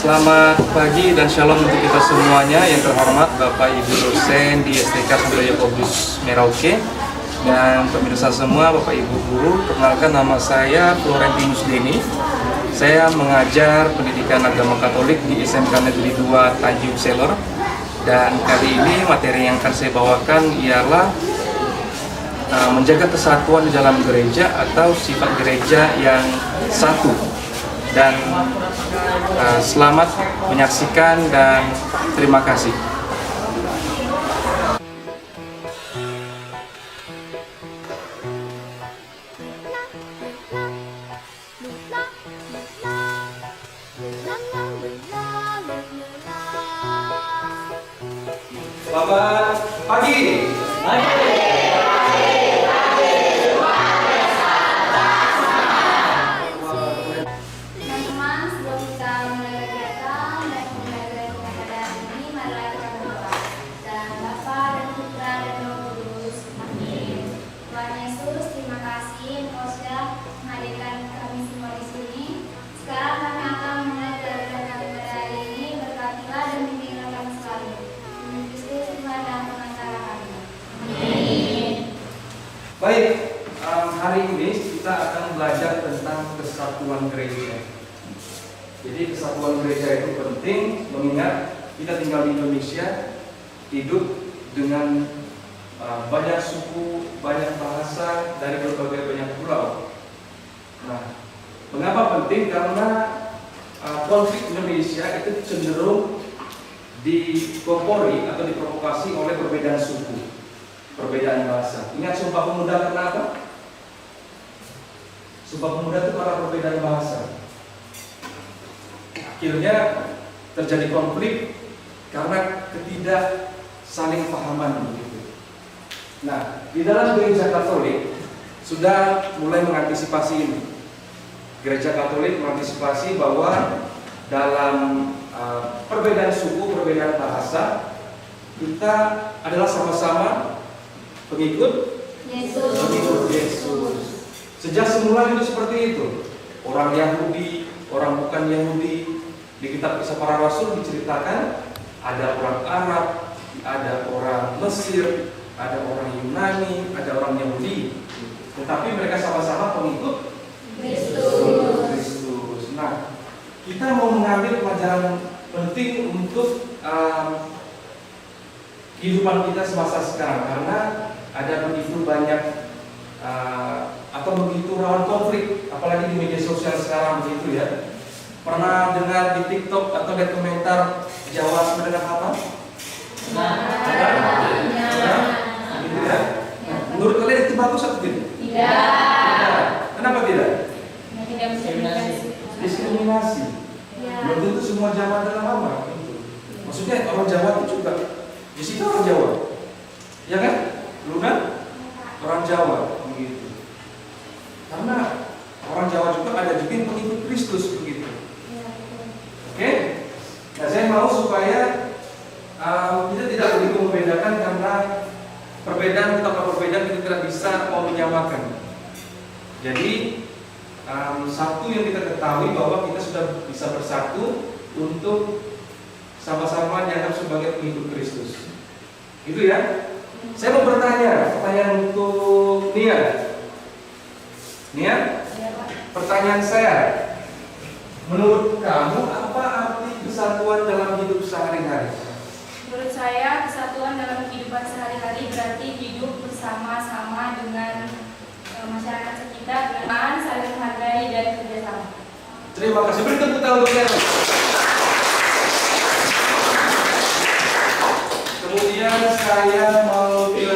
Selamat pagi dan shalom untuk kita semuanya. Yang terhormat Bapak Ibu dosen di STK Santo Yakobus Merauke dan pemirsa semua, Bapak Ibu guru. Perkenalkan, nama saya Florentinus Denny. Saya mengajar pendidikan agama Katolik di SMK Negeri 2 Tanjung Selor. Dan kali ini materi yang akan saya bawakan ialah menjaga kesatuan di dalam gereja atau sifat gereja yang satu. Dan selamat menyaksikan dan terima kasih. Selamat pagi. Baik, hari ini kita akan belajar tentang kesatuan gereja. Jadi kesatuan gereja itu penting, mengingat kita tinggal di Indonesia, hidup dengan banyak suku, banyak bahasa dari berbagai banyak pulau. Nah, mengapa penting? Karena konflik Indonesia itu cenderung dipropori atau diprovokasi oleh perbedaan suku, perbedaan bahasa. Ingat Sumpah Pemuda kenapa? Sumpah Pemuda itu karena perbedaan bahasa. Akhirnya terjadi konflik karena ketidak saling pahaman begitu. Nah, di dalam gereja Katolik sudah mulai mengantisipasi ini. Gereja Katolik mengantisipasi bahwa dalam perbedaan suku, perbedaan bahasa, kita adalah sama-sama pengikut Yesus. Sejak semula itu seperti itu. Orang Yahudi, orang bukan Yahudi. Di kitab Kisah Para Rasul diceritakan ada orang Arab, ada orang Mesir, ada orang Yunani, ada orang Yahudi. Tetapi mereka sama-sama pengikut Kristus. Nah, kita mau mengambil pelajaran penting untuk kehidupan kita semasa sekarang, karena ada begitu banyak atau begitu rawan konflik, apalagi di media sosial sekarang begitu ya. Pernah dengar di TikTok atau di komentar Jawa sama dengan apa? Gitu ya. Menurut kalian itu bagus atau tidak? Tidak. Kenapa tidak? Diskriminasi. Belum tentu semua Jawa adalah sama. Maksudnya orang Jawa itu juga di situ orang Jawa, ya kan? Lu kan orang Jawa begitu. Karena orang Jawa juga ada juga yang pengikut Kristus begitu. Oke? Nah, saya mau supaya kita tidak begitu membedakan, karena perbedaan tetaplah perbedaan, kita tidak bisa mau menyamakan. Jadi satu yang kita ketahui bahwa kita sudah bisa bersatu untuk sama-sama dianggap sebagai pengikut Kristus. Gitu ya. Saya mau bertanya, pertanyaan untuk Nia. Nia? Pertanyaan saya, menurut kamu apa arti kesatuan dalam hidup sehari-hari? Menurut saya, kesatuan dalam kehidupan sehari-hari berarti hidup bersama-sama dengan masyarakat sekitar dengan saling menghargai dan kerjasama. Terima kasih. Beri tepuk tangan untuk saya. Kemudian saya mau ke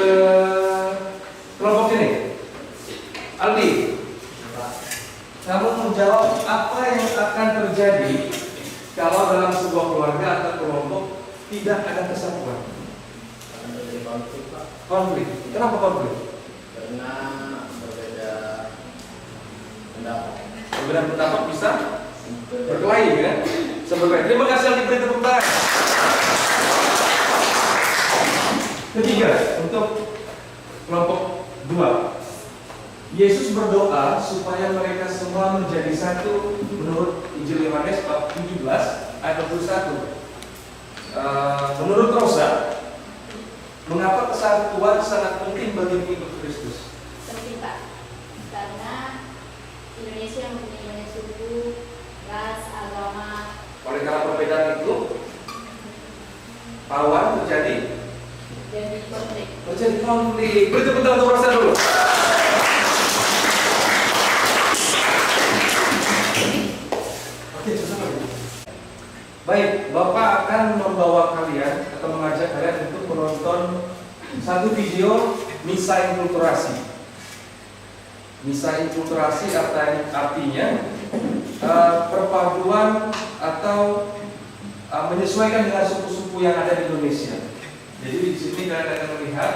kelompok ini. Aldi, kamu menjawab apa yang akan terjadi kalau dalam sebuah keluarga atau kelompok tidak ada kesatuan? Akan terjadi konflik, Pak. Konflik. Kenapa konflik? Karena berbeda pendapat. Perbedaan pendapat bisa berkelahi, kan? Sebagai terima kasih yang diberi tepuk tangan. Ketiga, untuk kelompok 2, Yesus berdoa supaya mereka semua menjadi satu menurut Injil Yohanes bab 17 ayat 21. Menurut Rosa, mengapa kesatuan sangat penting bagi pengikut Kristus? Penting Pak, karena Indonesia mempunyai banyak suku, ras, agama. Oleh karena perbedaan itu, rawan terjadi konflik. Beri tepuk tangan untuk Rosa dulu. Oke, baik, Bapak akan membawa kalian atau mengajak kalian untuk menonton satu video misa inkulturasi. Misa inkulturasi artinya perpaduan atau menyesuaikan dengan suku-suku yang ada di Indonesia. Jadi di sini kalian akan melihat,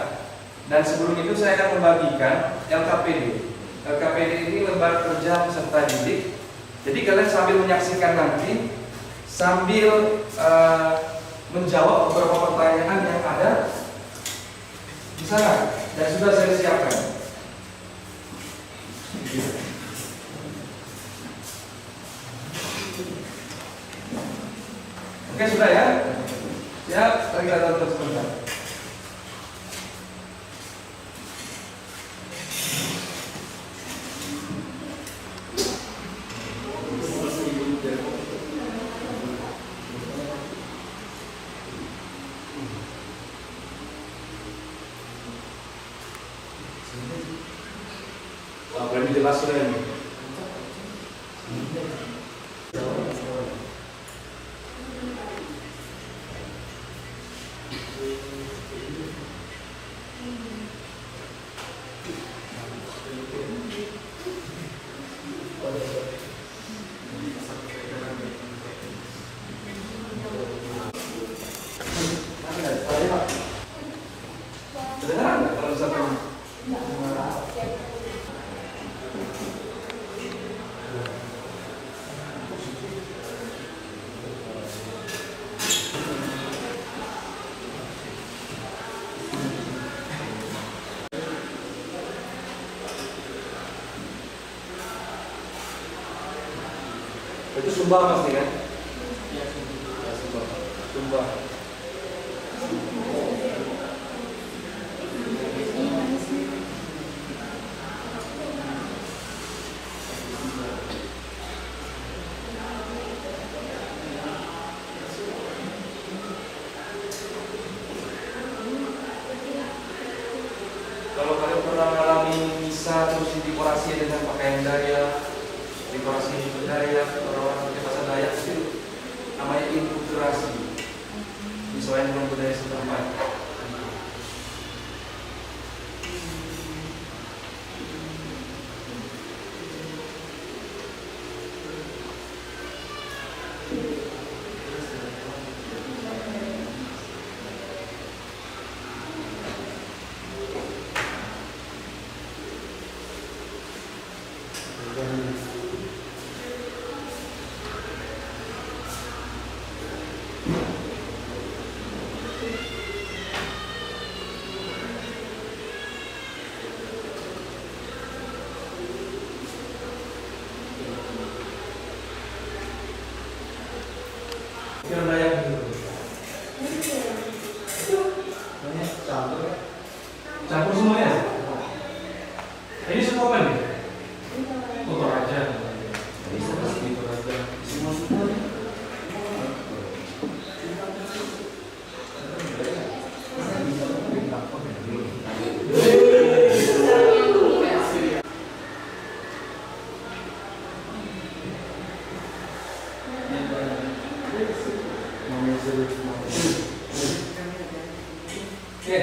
dan sebelum itu saya akan membagikan LKPD. LKPD ini lembar kerja peserta didik. Jadi kalian sambil menyaksikan nanti, sambil menjawab beberapa pertanyaan yang ada di sana dan sudah saya siapkan. Oke, sudah ya? Siap, kita tonton sebentar. Lebih jelas sudah ini. Kedengaran nggak kalau satu? Itu Sumba pasti kan? Ya, Sumba. Kalau kalian pernah mengalami misa terus didekorasi dengan pakaian Dayak, dekorasi Dayak, orang-orang pakai bahasa Dayak, itu namanya inkulturasi, menyesuaikan dengan budaya setempat. Kira Dayak gitu. Banyak campur semuanya. Ini semua apa nih? Toraja. Ini seperti Toraja. Semua semua. Oke.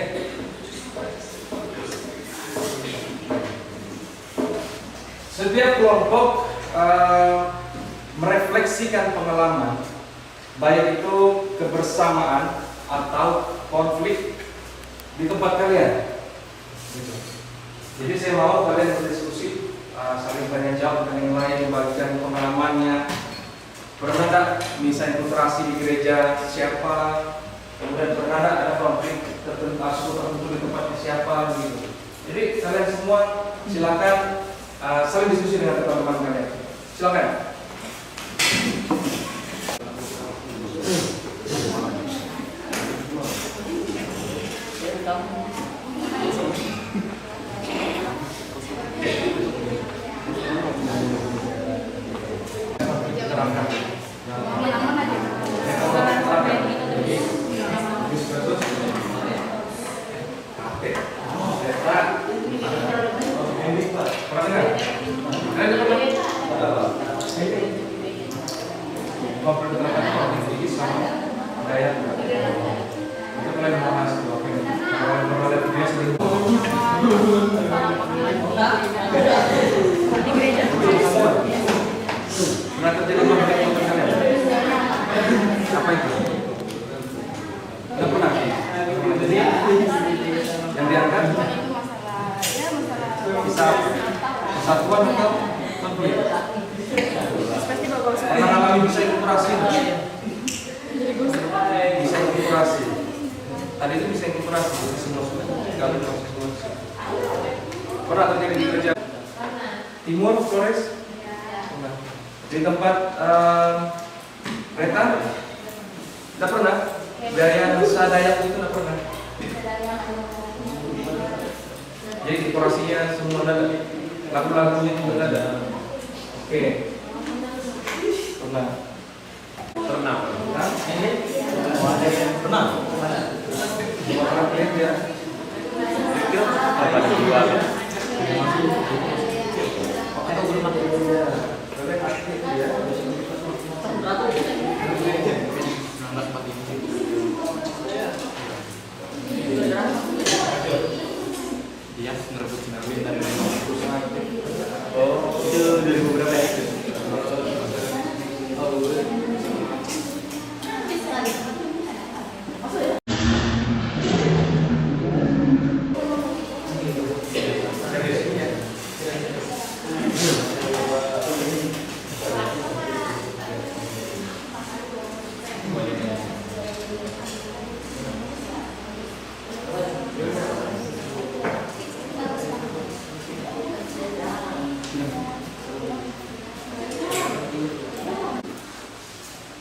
Setiap kelompok merefleksikan pengalaman, baik itu kebersamaan atau konflik di tempat kalian. Jadi saya mau kalian berdiskusi, saling tanya jawab dengan yang lain, membagikan pengalamannya. Pernah tak misa inkulturasi di gereja siapa? Kemudian pernah ada konflik tertentu di tempatnya siapa begitu. Jadi kalian semua silakan saling diskusi dengan teman-teman kalian. Silakan. Dayak enggak? Itu kalian bahas tuh, oke. Kalau ada video sering pernah terjadi konflik untuk kalian? Apa itu? Tidak pernah. Jadi yang diangkat Itu masalah bisa persatuan atau konflik? pasti bakal Pernah alami bisa inkorporasi? Bisa inkorporasi. Tadi itu bisa inkorporasi semua kalau proses solusi. Pernah terjadi di gereja Timur Flores? Pernah. Di tempat Reta? Tidak pernah. Gaya Sadayak itu tidak pernah. Jadi dekorasinya semua ada, lagu-lagunya juga ada. Oke. Pernah. Pernah. Hah? Pernah. Pernah lihat ya? Kecil? Apa di luar? Atau belum ada? Kalian aktif ya? Dia ngerebut Sinarwin dari Oh, itu 2000 berapa ya?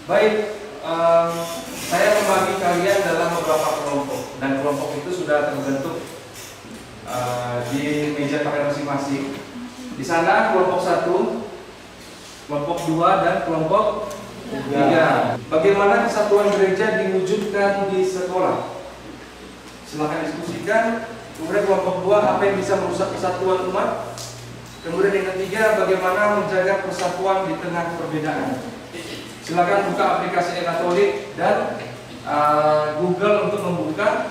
Baik, saya membagi kalian dalam beberapa kelompok dan kelompok itu sudah terbentuk di meja kalian masing-masing. Di sana kelompok 1, kelompok 2 dan kelompok 3. Bagaimana kesatuan gereja diwujudkan di sekolah? Silakan diskusikan. Kemudian kelompok 2, apa yang bisa merusak kesatuan umat? Kemudian yang ketiga, bagaimana menjaga persatuan di tengah perbedaan? Silakan buka aplikasi e-Katolik dan Google untuk membuka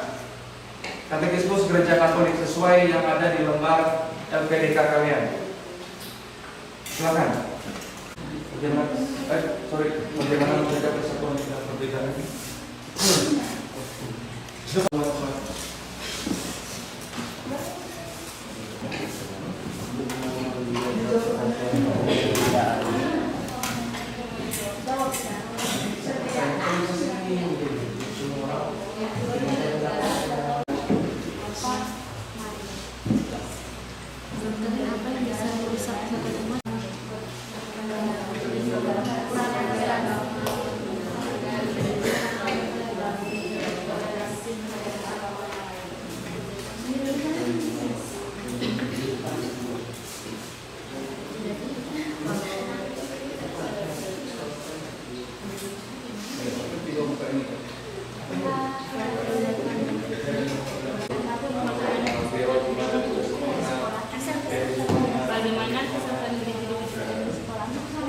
Katekismus Gereja Katolik sesuai yang ada di lembar LPDK kalian. Silakan. Bagaimana menjaga persatuan di tengah perbedaan? bagaimana kesatuan gereja diwujudkan di sekolah?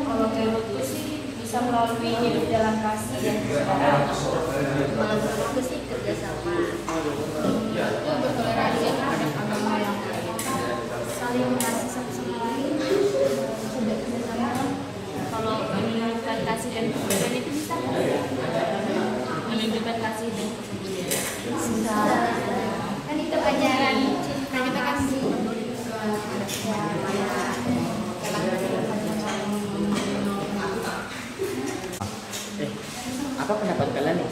Kalau menurutku sih bisa melalui hidup dalam kasih dan kesabaran. Kalau menurutku sih kerjasama, bertoleransi terhadap agama yang lain, saling mengasihi satu sama lain, sudah kerjasama. Kalau menunjukkan kasih dan kepedulian itu bisa menunjukkan kasih dan kepedulian. bisa kan itu ajaran terima kasih Apa pendapat kalian nih?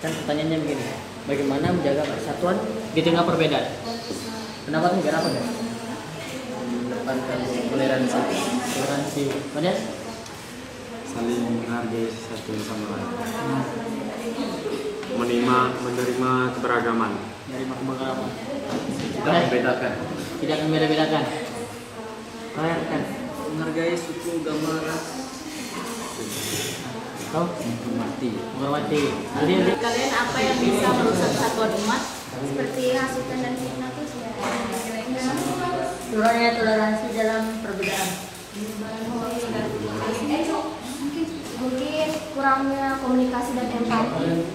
Kan pertanyaannya begini, bagaimana menjaga persatuan di tengah perbedaan? Pendapatmu biar apa guys? Depankan toleransi, Toleransi, kemudian saling menghargai satu sama lain, menerima keberagaman, dari keberagaman. tidak membedakan. Tidak akan beda-bedakan. Kalian kan Menghargai suku, agama, ras, kau menghormati. Jadi kalian apa yang bisa merusak kesatuan umat seperti hasutan dan fitnah itu kurangnya toleransi dalam perbedaan, mungkin kurangnya komunikasi dan empati,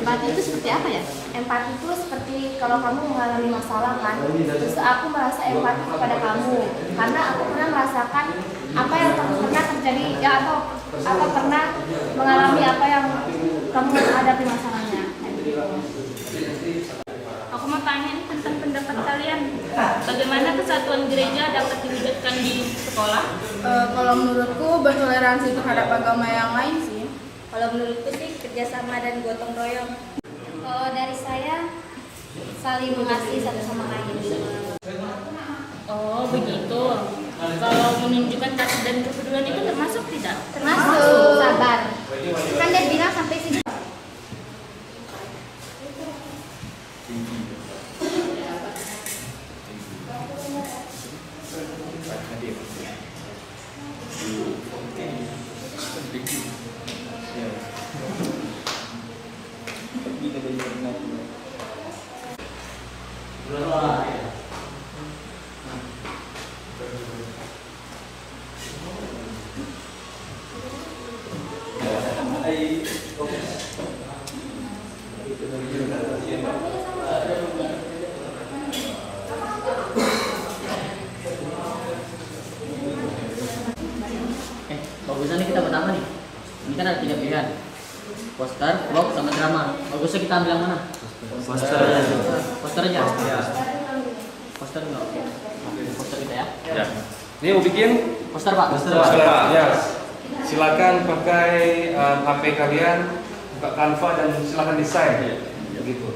Empati itu seperti apa ya? Empati itu seperti kalau kamu mengalami masalah kan, terus aku merasa empati kepada kamu karena aku pernah merasakan apa yang kamu pernah terjadi ya, atau apa pernah mengalami apa yang kamu hadapi masalahnya. Aku mau tanya nih tentang pendapat kalian. Bagaimana kesatuan gereja dapat diwujudkan di sekolah? Kalau menurutku bertoleransi terhadap agama yang lain sih. Kalau menurutku sih kerjasama dan gotong royong. Kalau dari saya saling mengasihi satu sama lain. Oh begitu. Kalau menunjukkan kasih dan kepedulian itu termasuk tidak? Termasuk. Sabar. Kan dia bilang sampai sini. Bagusan nih kita buat apa nih? Ini kan ada 3 pilihan. Poster, vlog, sama drama. Bagusnya kita ambil yang mana? Poster aja. Poster aja. Ya. Poster enggak? Oke. Poster kita ya. Ya. Ini mau bikin Poster Pak. Poster. ya. Silakan pakai HP kalian, buka Canva dan silakan desain. Begitu.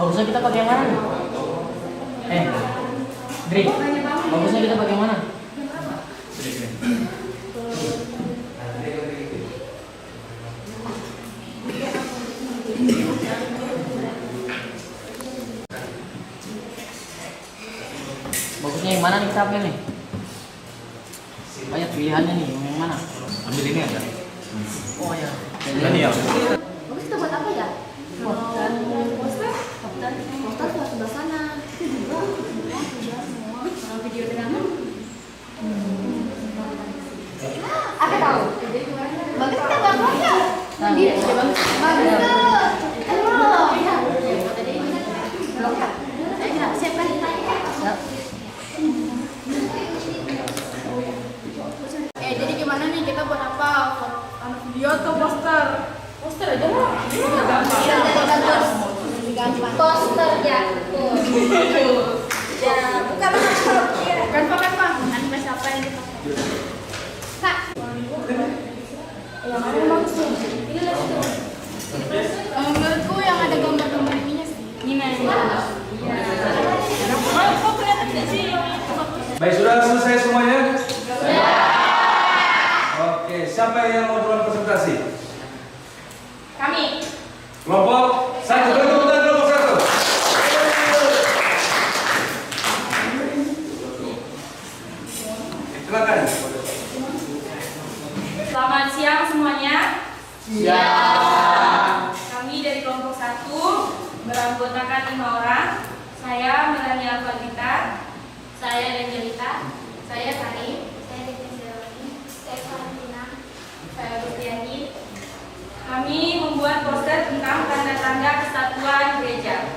Bagusnya kita pakai yang mana nih? Dri, bagusnya kita pakai yang mana? Bagusnya yang mana nih kita ambil nih? Banyak pilihannya nih, yang mana? Ambil ini aja. Oh ya. Ini ya. Bagus kita buat apa ya? Poster. Poster buat sebelah sana. Itu juga. Kalau video drama. Aku tahu. Bagus kita buat poster. Nanti bagus. Bagus. Iya. Tadi ini kan belum ya. Ayo siapkan. Jadi gimana nih kita buat apa? Video atau poster? Poster aja lah. Iya, bagus. Gampang. Poster ya. Ya, bukan Kan Pak. Animasi apa yang dipakai? Kak. Yang mana yang bagus tuh? Ini lihat tuh. Menurutku yang ada gambar-gambar ininya sih. Gimana? Iya. Kok kelihatan nggak sih yang itu bagus? Baik, sudah selesai semuanya? Oke, siapa yang mau duluan presentasi? Kami. Kelompok 1, kelompok 1. Silakan. Selamat siang semuanya. Siang. Kami dari kelompok 1 beranggotakan 5 orang. Saya Melania Alfalita. Saya Angelita. Saya Karim. Saya Devi. Saya Valentina. Saya Bustiani. Kami membuat poster tentang tanda-tanda kesatuan gereja.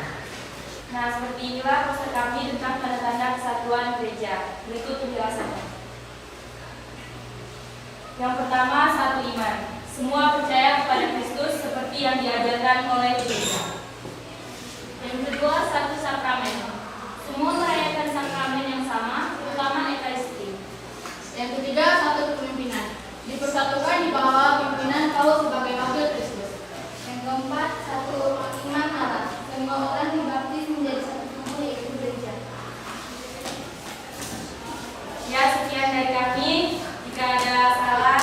Nah, seperti inilah poster kami tentang tanda-tanda kesatuan gereja. Berikut penjelasannya. Yang pertama, satu iman. Semua percaya kepada Kristus seperti yang diajarkan oleh gereja. Yang kedua, satu sakramen. Semua merayakan sakramen yang sama, terutama Ekaristi. Yang ketiga, satu kepemimpinan. Dipersatukan di bawah pimpinan Paulus sebagai wakil Kristus. Yang keempat, satu iman Allah. Semua orang dibaptis menjadi satu tubuh yaitu gereja. Ya, sekian dari kami. Jika ada salah,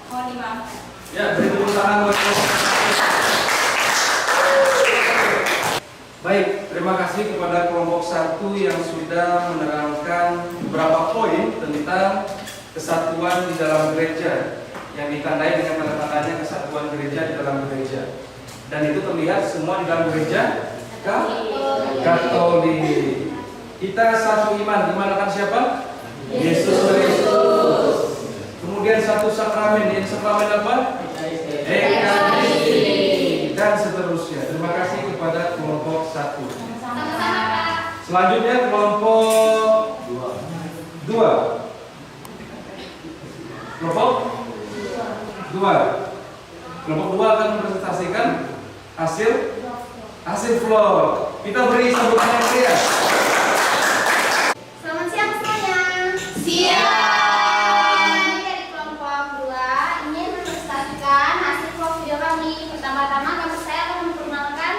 mohon dimaafkan. Ya, beri tepuk tangan buat. Baik, terima kasih kepada kelompok 1 yang sudah menerangkan beberapa poin tentang kesatuan di dalam gereja yang ditandai dengan tanda-tandanya kesatuan gereja di dalam gereja. Dan itu terlihat semua di dalam gereja Katolik. Kita satu iman, dimanakan siapa? Yesus Kristus. Kemudian satu sakramen, yang sakramen apa? Ekaristi. Dan seterusnya. Terima kasih kepada kelompok 1. Selanjutnya kelompok 2. Kelompok 2. Kelompok 2 akan mempresentasikan hasil vlog. Kita beri sambutan yang meriah. Selamat siang semuanya. Siang. Dari kelompok 2 ingin mempresentasikan hasil vlog video kami. Pertama-tama saya akan memperkenalkan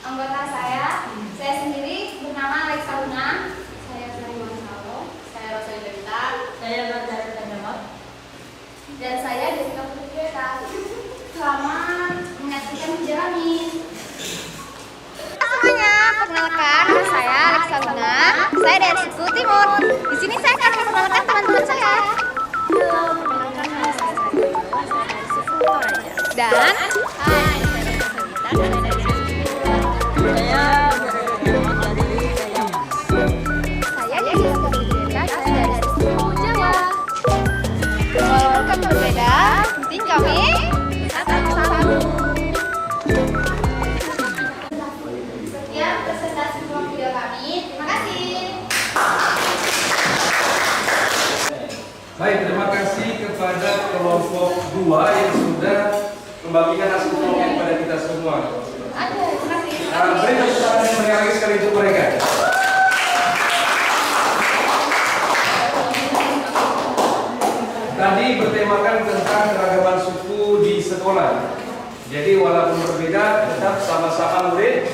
anggota saya. Saya sendiri bernama Alexa Luna. Saya Sari Mansalo. Saya Rosa Devita. Saya Margaret Tanyamat. Dan saya Jessica Putri Greta. Selamat menyaksikan video kami. Semuanya, perkenalkan nama saya Alexa Luna. Saya dari suku Timur. Di sini saya akan memperkenalkan teman-teman saya. Halo, perkenalkan nama saya Sari. Saya dari suku Toraja. Dan hai, saya dari suku Gita. Saya dari suku Timur. Saya Jessica Putri Greta. Saya dari suku Jawa. Walaupun kami berbeda, penting kami satu. Sekian presentasi vlog video kami. Terima kasih. Baik, terima kasih kepada kelompok 2 yang sudah membagikan hasil vlognya kepada kita semua. Terima kasih. Beri tepuk tangan yang meriah lagi sekali untuk mereka. Tadi bertemakan tentang keragaman suku di sekolah. Jadi walaupun berbeda, tetap sama-sama murid.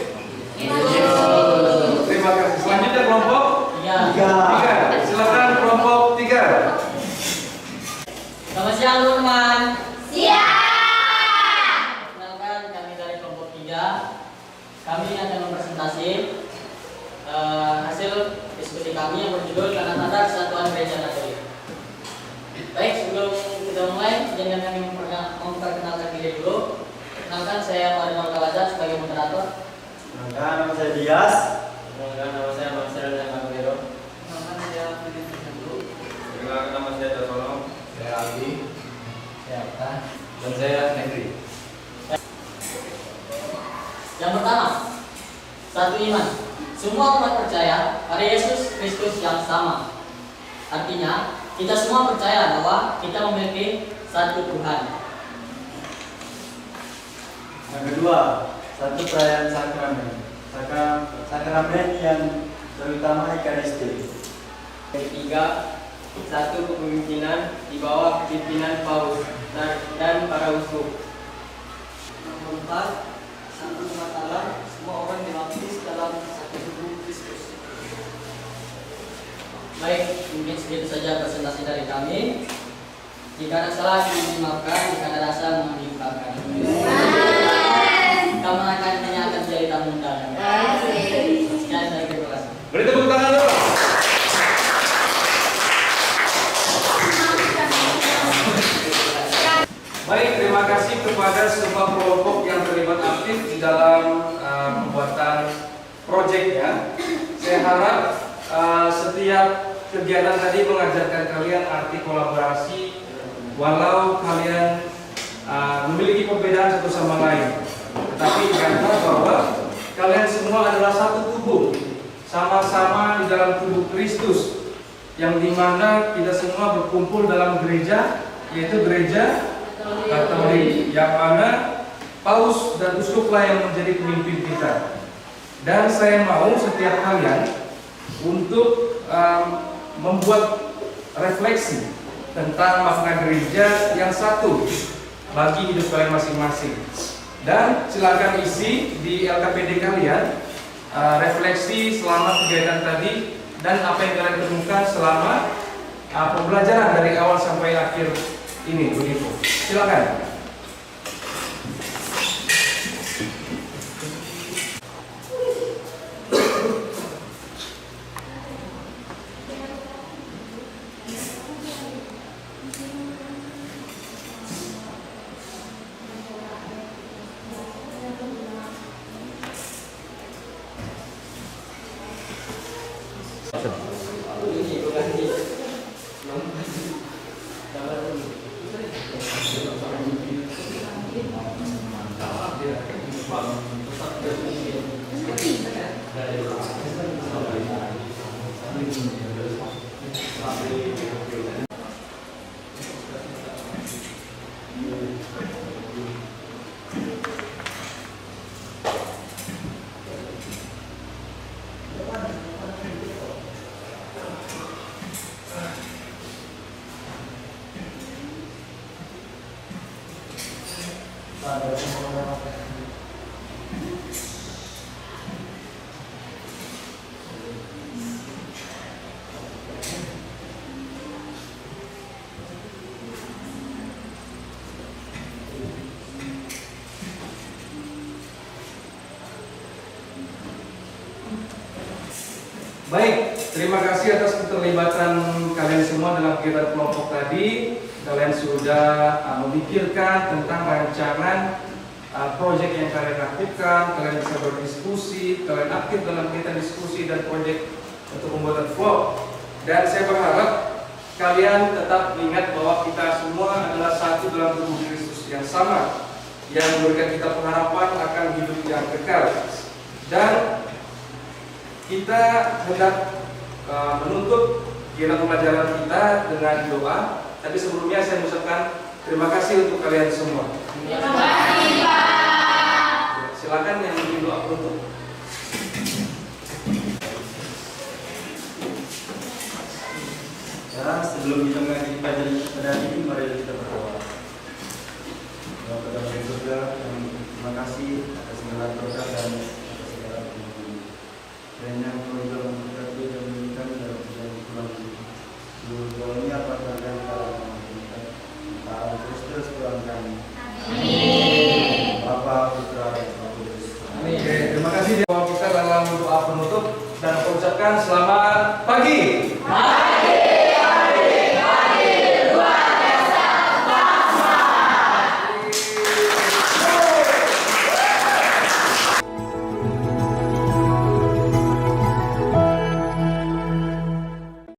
Terima kasih. Selanjutnya kelompok 3. Silakan kelompok 3. Selamat siang teman-teman. Siang. Kenalkan kami dari kelompok 3. Kami akan mempresentasi hasil diskusi kami yang berjudul Tanda-tanda Kesatuan Gereja Katolik. Baik, sebelum kita mulai, jangan kami memperkenalkan diri dulu. Kenalkan, saya Marinol Kalaza sebagai moderator. Kenalkan, nama saya Dias. Kenalkan, nama saya Marcel dan Magdero. Kenalkan saya Philip Hendro. Perkenalkan, nama saya Dasono. Saya Aldi. Saya Okta. Dan saya Henry. Yang pertama, satu iman. Semua umat percaya pada Yesus Kristus yang sama. Artinya, kita semua percaya bahwa kita memiliki satu Tuhan. Yang kedua, satu perayaan sakramen. Sakramen yang terutama Ekaristi. Yang ketiga, satu kepemimpinan di bawah pimpinan Paus dan para uskup. Yang keempat, satu umat Allah, semua orang dibaptis dalam satu tubuh Kristus. Baik, mungkin segitu saja presentasi dari kami. Jika ada salah, dimaafkan. Jika ada rasa, mohon diungkapkan. Kamu akan jadi tamu undangan. Sekian dari terima kasih. Beri tepuk tangan dulu. Baik, terima kasih kepada semua kelompok yang terlibat aktif di dalam pembuatan proyeknya. Saya harap setiap kegiatan tadi mengajarkan kalian arti kolaborasi, walau kalian memiliki perbedaan satu sama lain. Tetapi ingatlah bahwa kalian semua adalah satu tubuh, sama-sama di dalam tubuh Kristus, yang dimana kita semua berkumpul dalam gereja, yaitu gereja Katolik, yang mana Paus dan Uskuplah yang menjadi pemimpin kita. Dan saya mau setiap kalian untuk membuat refleksi tentang makna gereja yang satu bagi hidup kalian masing-masing. Dan silakan isi di LKPD kalian refleksi selama kegiatan tadi dan apa yang kalian temukan selama pembelajaran dari awal sampai akhir ini, begitu. Silakan. Baik, terima kasih atas keterlibatan kalian semua dalam kegiatan kelompok tadi. Kalian sudah memikirkan tentang rancangan proyek yang kalian lakukan. Kalian bisa berdiskusi, kalian aktif dalam kegiatan diskusi dan proyek untuk pembuatan vlog. Dan saya berharap kalian tetap ingat bahwa kita semua adalah satu dalam tubuh Kristus yang sama, yang memberikan kita pengharapan akan hidup yang kekal. Dan kita hendak menutup kegiatan pembelajaran kita dengan doa. Tapi sebelumnya saya mengucapkan terima kasih untuk kalian semua. Terima kasih, Pak. Silakan yang ingin doa penutup. Ya, sebelum kita mengakhiri pelajaran pada hari ini, mari kita berdoa. Ya, pada Bapa Surga, terima kasih atas segala berkat dan atas segala perlindungan. Dan yang telah memberkati dan memberikan dalam perjalanan pulang ini. Seluruhnya apa kalian kalau memberikan para Kristus Tuhan kami. Amin. Bapa, Putra, dan Roh Kudus. Amin. Oke, terima kasih doa kita dalam doa penutup dan aku ucapkan selamat pagi.